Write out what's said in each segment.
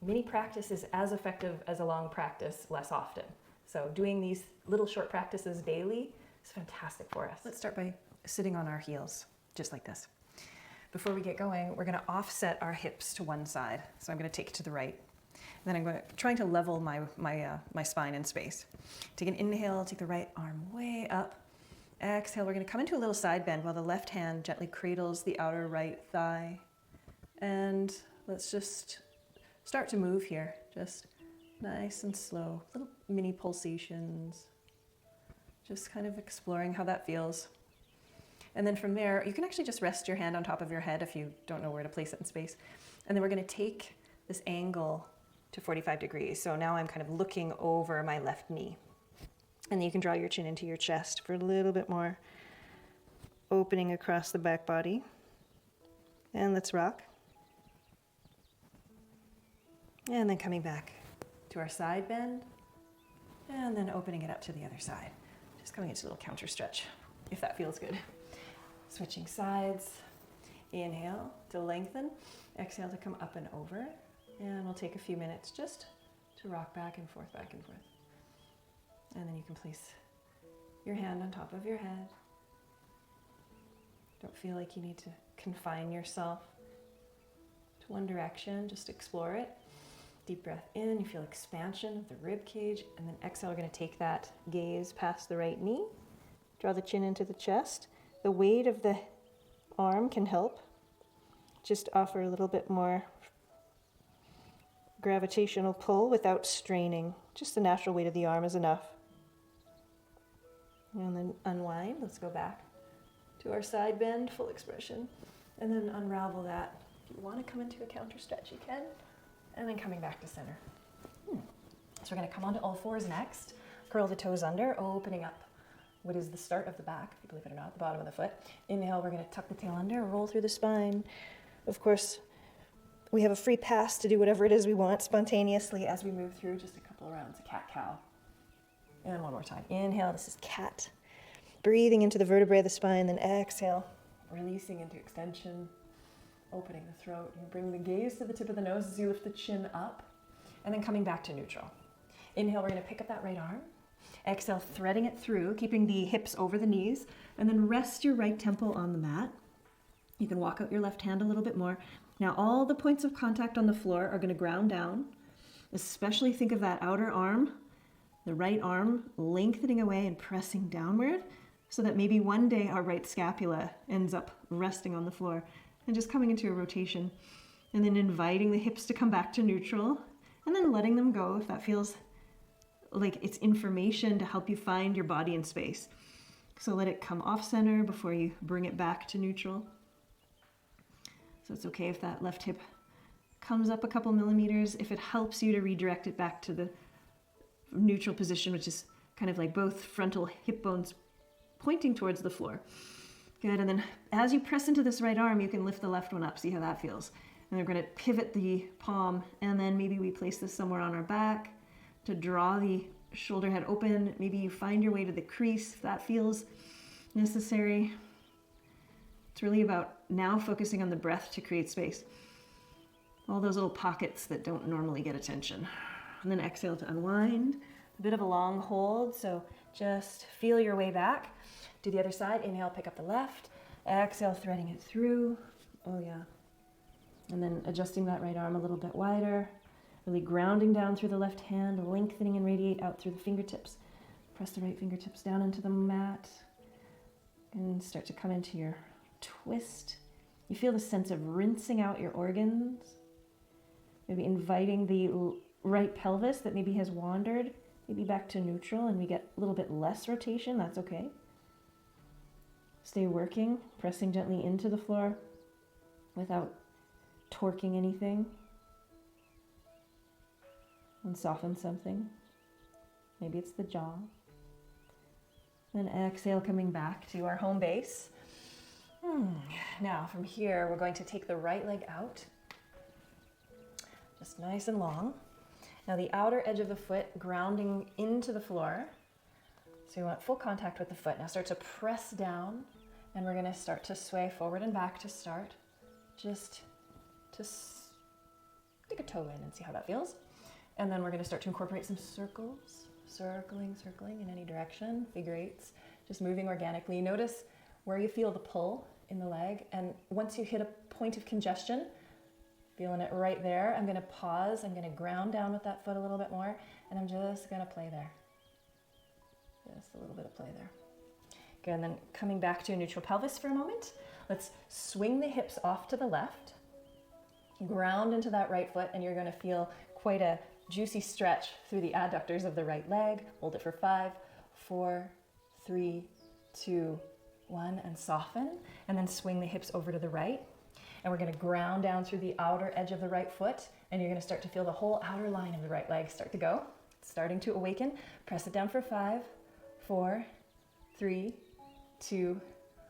mini practice is as effective as a long practice less often. So doing these little short practices daily is fantastic for us. Let's start by sitting on our heels, just like this. Before we get going, we're gonna offset our hips to one side. So I'm gonna take it to the right. And then I'm trying to level my spine in space. Take an inhale, take the right arm way up. Exhale, we're gonna come into a little side bend while the left hand gently cradles the outer right thigh. And let's just start to move here, just nice and slow, little mini pulsations, just kind of exploring how that feels. And then from there, you can actually just rest your hand on top of your head if you don't know where to place it in space. And then we're gonna take this angle to 45 degrees. So now I'm kind of looking over my left knee. And then you can draw your chin into your chest for a little bit more opening across the back body. And let's rock. And then coming back to our side bend. And then opening it up to the other side. Just coming into a little counter stretch, if that feels good. Switching sides. Inhale to lengthen. Exhale to come up and over. And we'll take a few minutes just to rock back and forth, back and forth. And then you can place your hand on top of your head. Don't feel like you need to confine yourself to one direction, just explore it. Deep breath in, you feel expansion of the rib cage, and then exhale, we're gonna take that gaze past the right knee. Draw the chin into the chest. The weight of the arm can help. Just offer a little bit more gravitational pull without straining. Just the natural weight of the arm is enough. And then unwind. Let's go back to our side bend, full expression. And then unravel that. If you want to come into a counter stretch, you can. And then coming back to center. So we're going to come onto all fours next. Curl the toes under, opening up what is the start of the back, if you believe it or not, the bottom of the foot. Inhale, we're going to tuck the tail under, roll through the spine. Of course, we have a free pass to do whatever it is we want spontaneously as we move through just a couple of rounds of cat-cow. And one more time. Inhale, this is cat. Breathing into the vertebrae of the spine, then exhale, releasing into extension, opening the throat. And bring the gaze to the tip of the nose as you lift the chin up, and then coming back to neutral. Inhale, we're gonna pick up that right arm. Exhale, threading it through, keeping the hips over the knees, and then rest your right temple on the mat. You can walk out your left hand a little bit more. Now, all the points of contact on the floor are gonna ground down. Especially think of that outer arm, the right arm lengthening away and pressing downward, so that maybe one day our right scapula ends up resting on the floor and just coming into a rotation. And then inviting the hips to come back to neutral, and then letting them go if that feels like it's information to help you find your body in space. So let it come off center before you bring it back to neutral. So it's okay if that left hip comes up a couple millimeters, if it helps you to redirect it back to the neutral position, which is kind of like both frontal hip bones pointing towards the floor. Good, and then as you press into this right arm, you can lift the left one up, see how that feels. And we're gonna pivot the palm, and then maybe we place this somewhere on our back to draw the shoulder head open. Maybe you find your way to the crease if that feels necessary. It's really about now focusing on the breath to create space. All those little pockets that don't normally get attention. And then exhale to unwind. A bit of a long hold, so just feel your way back. Do the other side. Inhale, pick up the left. Exhale, threading it through. Oh yeah. And then adjusting that right arm a little bit wider. Really grounding down through the left hand, lengthening and radiate out through the fingertips. Press the right fingertips down into the mat. And start to come into your twist. You feel the sense of rinsing out your organs. Maybe inviting the right pelvis that maybe has wandered, maybe back to neutral, and we get a little bit less rotation. That's okay. Stay working, pressing gently into the floor without torquing anything. And soften something. Maybe it's the jaw. Then exhale, coming back to our home base. Now from here, we're going to take the right leg out. Just nice and long. Now the outer edge of the foot grounding into the floor. So you want full contact with the foot. Now start to press down, and we're gonna start to sway forward and back to start. Just to take a toe in and see how that feels. And then we're going to start to incorporate some circles, circling in any direction, figure eights, just moving organically. Notice where you feel the pull in the leg. And once you hit a point of congestion, feeling it right there, I'm going to pause. I'm going to ground down with that foot a little bit more, and I'm just going to play there. Just a little bit of play there. Good, and then coming back to a neutral pelvis for a moment. Let's swing the hips off to the left, ground into that right foot, and you're going to feel quite a juicy stretch through the adductors of the right leg. Hold it for 5, 4, 3, 2, 1, and soften, and then swing the hips over to the right. And we're going to ground down through the outer edge of the right foot, and you're going to start to feel the whole outer line of the right leg start to go. It's starting to awaken. Press it down for 5, 4, 3, 2,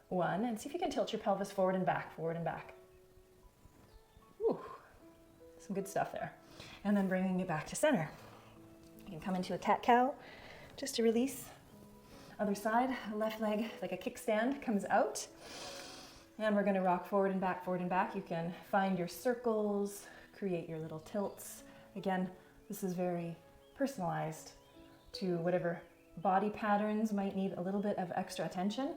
1, and see if you can tilt your pelvis forward and back, forward and back. Whew. Some good stuff there. And then bringing it back to center. You can come into a cat-cow just to release. Other side, left leg like a kickstand comes out. And we're going to rock forward and back, forward and back. You can find your circles, create your little tilts. Again, this is very personalized to whatever body patterns might need a little bit of extra attention.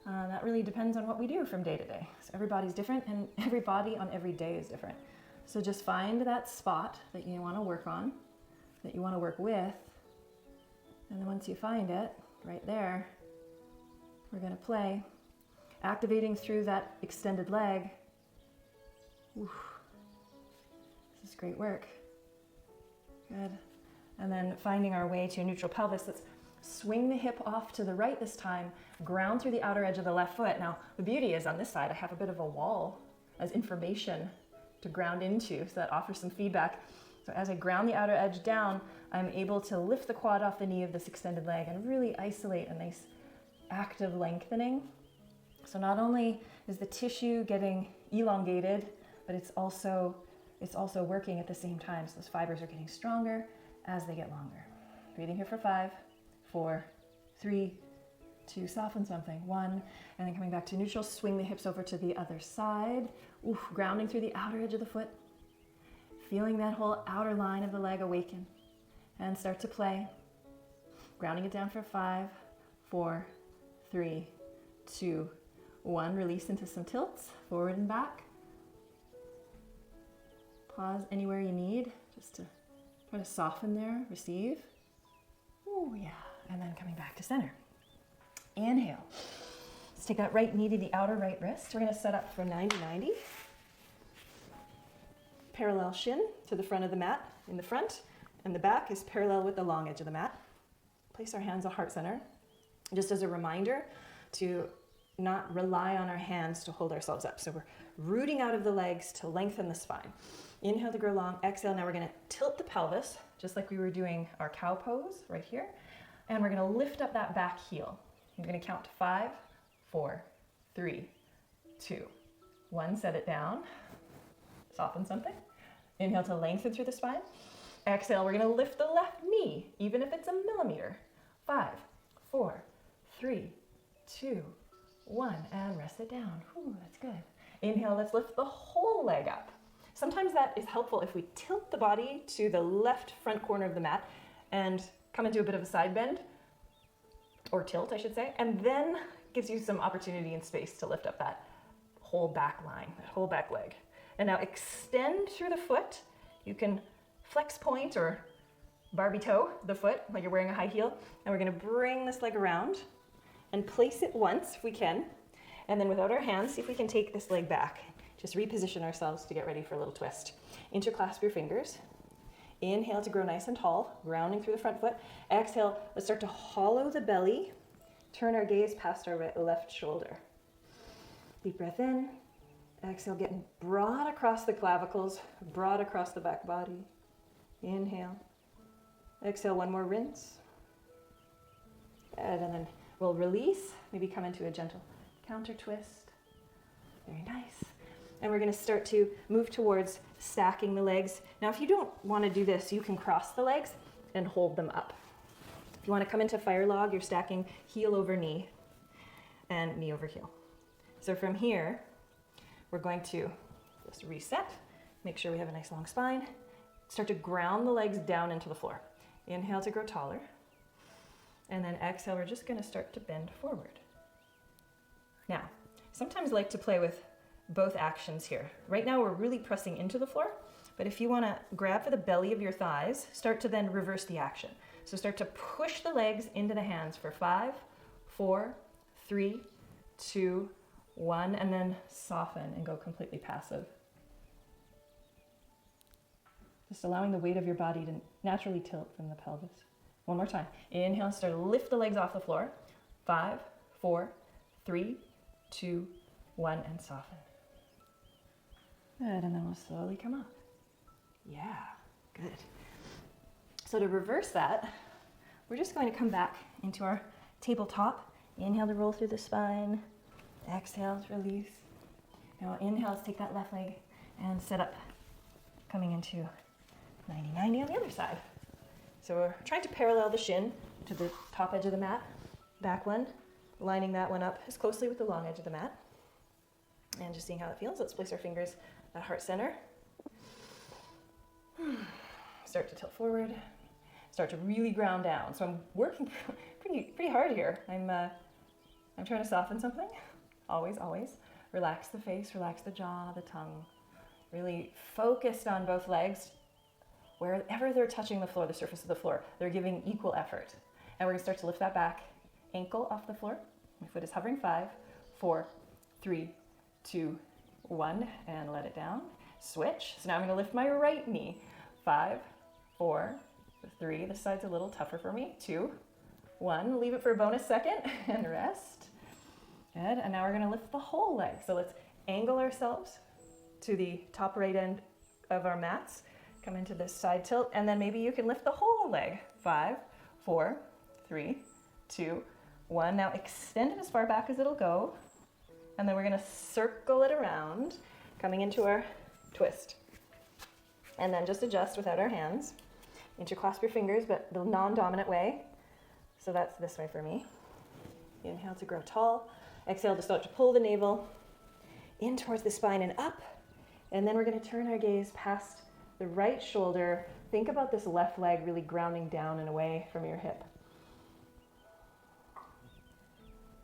That really depends on what we do from day to day. So everybody's different, and every body on every day is different. So just find that spot that you want to work on, that you want to work with. And then once you find it, right there, we're going to play. Activating through that extended leg. Oof. This is great work. Good. And then finding our way to a neutral pelvis. Let's swing the hip off to the right this time. Ground through the outer edge of the left foot. Now, the beauty is on this side, I have a bit of a wall as information to ground into, so that offers some feedback. So as I ground the outer edge down, I'm able to lift the quad off the knee of this extended leg and really isolate a nice active lengthening. So not only is the tissue getting elongated, but it's also working at the same time. So those fibers are getting stronger as they get longer. Breathing here for 5, 4, 3, 2, soften something, 1, and then coming back to neutral, swing the hips over to the other side. Oof, grounding through the outer edge of the foot. Feeling that whole outer line of the leg awaken. And start to play. Grounding it down for 5, 4, 3, 2, 1, release into some tilts, forward and back. Pause anywhere you need, just to try to soften there, receive. Oh yeah, and then coming back to center. Inhale. Let's take that right knee to the outer right wrist. We're gonna set up for 90-90. Parallel shin to the front of the mat in the front, and the back is parallel with the long edge of the mat. Place our hands at heart center. Just as a reminder to not rely on our hands to hold ourselves up. So we're rooting out of the legs to lengthen the spine. Inhale to grow long, exhale. Now we're gonna tilt the pelvis, just like we were doing our cow pose right here. And we're gonna lift up that back heel. I'm gonna count to 5, 4, 3, 2, 1, set it down. Soften something. Inhale to lengthen through the spine. Exhale, we're gonna lift the left knee, even if it's a millimeter. 5, 4, 3, 2, 1, and rest it down. Ooh, that's good. Inhale, let's lift the whole leg up. Sometimes that is helpful if we tilt the body to the left front corner of the mat and come into a bit of a side bend, or tilt, I should say, and then gives you some opportunity and space to lift up that whole back line, that whole back leg. And now extend through the foot. You can flex point or Barbie toe the foot like you're wearing a high heel, and we're gonna bring this leg around and place it once if we can, and then without our hands, see if we can take this leg back. Just reposition ourselves to get ready for a little twist. Interclasp your fingers. Inhale to grow nice and tall, grounding through the front foot. Exhale, let's start to hollow the belly. Turn our gaze past our left shoulder. Deep breath in. Exhale, getting broad across the clavicles, broad across the back body. Inhale. Exhale, one more rinse. And then we'll release, maybe come into a gentle counter twist. Very nice. And we're gonna start to move towards stacking the legs. Now, if you don't wanna do this, you can cross the legs and hold them up. If you wanna come into fire log, you're stacking heel over knee and knee over heel. So from here, we're going to just reset, Make sure we have a nice long spine. Start to ground the legs down into the floor. Inhale to grow taller. And then exhale, we're just gonna start to bend forward. Now, sometimes I like to play with both actions here. Right now we're really pressing into the floor, but if you wanna grab for the belly of your thighs, start to then reverse the action. So start to push the legs into the hands for 5, 4, 3, 2, 1, and then soften and go completely passive. Just allowing the weight of your body to naturally tilt from the pelvis. One more time. Inhale, start to lift the legs off the floor. 5, 4, 3, 2, 1, and soften. Good, and then we'll slowly come up. Yeah, good. So to reverse that, we're just going to come back into our tabletop. Inhale to roll through the spine. Exhale to release. Now inhale to take that left leg and sit up, coming into 90-90 on the other side. So we're trying to parallel the shin to the top edge of the mat. Back one, lining that one up as closely with the long edge of the mat. And just seeing how it feels. Let's place our fingers at heart center. Start to tilt forward. Start to really ground down. So I'm working pretty hard here. I'm trying to soften something. Always, always. Relax the face, relax the jaw, the tongue. Really focused on both legs. Wherever they're touching the floor, the surface of the floor, they're giving equal effort. And we're gonna start to lift that back ankle off the floor. My foot is hovering. 5, 4, 3, 2, 1, and let it down. Switch. So now I'm gonna lift my right knee. 5, 4, 3, this side's a little tougher for me. 2, 1, leave it for a bonus second and rest. Good, and now we're gonna lift the whole leg. So let's angle ourselves to the top right end of our mats. Come into this side tilt, and then maybe you can lift the whole leg. 5, 4, 3, 2, 1. Now extend it as far back as it'll go. And then we're gonna circle it around, coming into our twist. And then just adjust without our hands. Interclasp your fingers, but the non-dominant way. So that's this way for me. Inhale to grow tall. Exhale to start to pull the navel in towards the spine and up. And then we're gonna turn our gaze past the right shoulder. Think about this left leg really grounding down and away from your hip.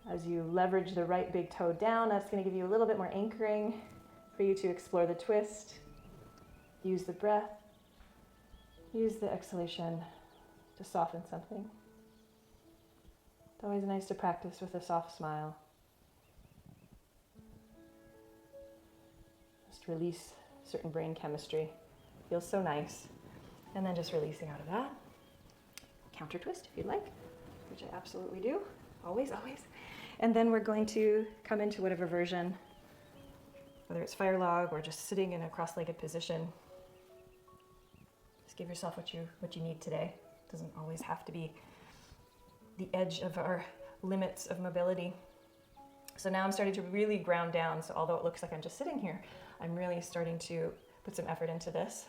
As you leverage the right big toe down, that's going to give you a little bit more anchoring for you to explore the twist. Use the breath. Use the exhalation to soften something. It's always nice to practice with a soft smile. Just release certain brain chemistry. Feels so nice. And then just releasing out of that. Counter twist if you'd like, which I absolutely do. Always, always. And then we're going to come into whatever version, whether it's fire log or just sitting in a cross-legged position. Just give yourself what you need today. It doesn't always have to be the edge of our limits of mobility. So now I'm starting to really ground down. So although it looks like I'm just sitting here, I'm really starting to put some effort into this.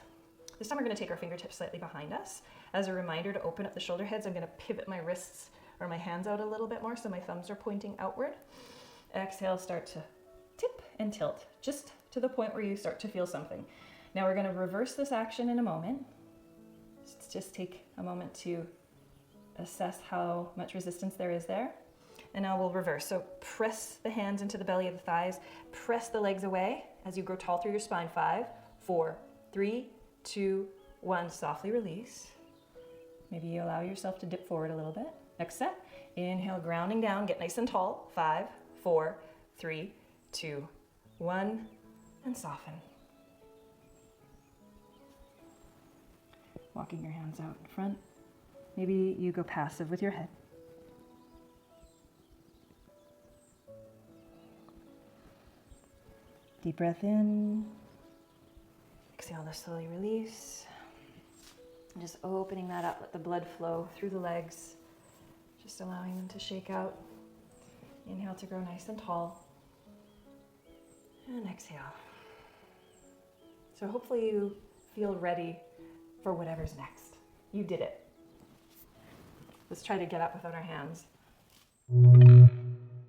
This time we're going to take our fingertips slightly behind us. As a reminder to open up the shoulder heads, I'm going to pivot my wrists or my hands out a little bit more so my thumbs are pointing outward. Exhale, start to tip and tilt, just to the point where you start to feel something. Now we're going to reverse this action in a moment. Let's just take a moment to assess how much resistance there is there. And now we'll reverse. So press the hands into the belly of the thighs, press the legs away as you grow tall through your spine. 5, 4, 3, 2, 1, softly release. Maybe you allow yourself to dip forward a little bit. Next set, inhale, grounding down, get nice and tall. 5, 4, 3, 2, 1, and soften. Walking your hands out in front. Maybe you go passive with your head. Deep breath in. Exhale to slowly release. And just opening that up, let the blood flow through the legs. Just allowing them to shake out. Inhale to grow nice and tall. And exhale. So hopefully you feel ready for whatever's next. You did it. Let's try to get up without our hands.